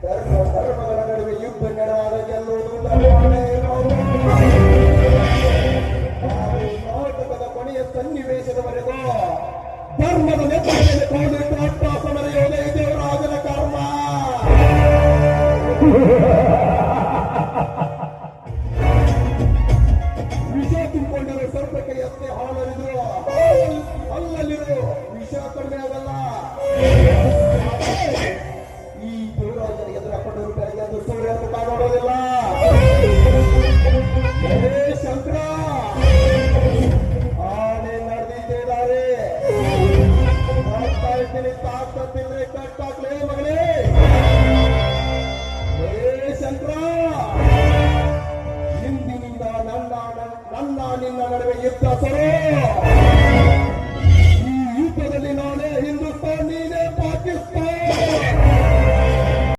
ಧರ್ಮಗಳ ನಡುವೆ ಯುದ್ಧ ನಡೆದಾಗ ಗೆಲ್ಲುವುದು ನಾಟಕದ ಕೊನೆಯ ಸನ್ನಿವೇಶದವರೆಗೂ ಧರ್ಮದ ನೆತ್ತರಲ್ಲಿ ಕಾಲಿಟ್ಟು ಅಟ್ಟಾಸ ಮರೆಯುವುದೇ ದೇವರಾಜನ ಕರ್ಮ. ವಿಷ ತುಂಬಿಕೊಂಡಿರೋ ಸರ್ಪಕ್ಕೆ ಎಷ್ಟೇ ಹಾಲಲ್ಲಿದ್ರು ಅಲ್ಲಲ್ಲಿರೋ ವಿಷ ಕಡಿಮೆ ಆಗಲ್ಲ. ಈ ದೇವರಾಜನ ಎದುರ ಕೊಂಡರು ಬೆಳಗ್ಗೆ ಅದು ಸೂರ್ಯ ಮುಖ ನೋಡೋದಿಲ್ಲ.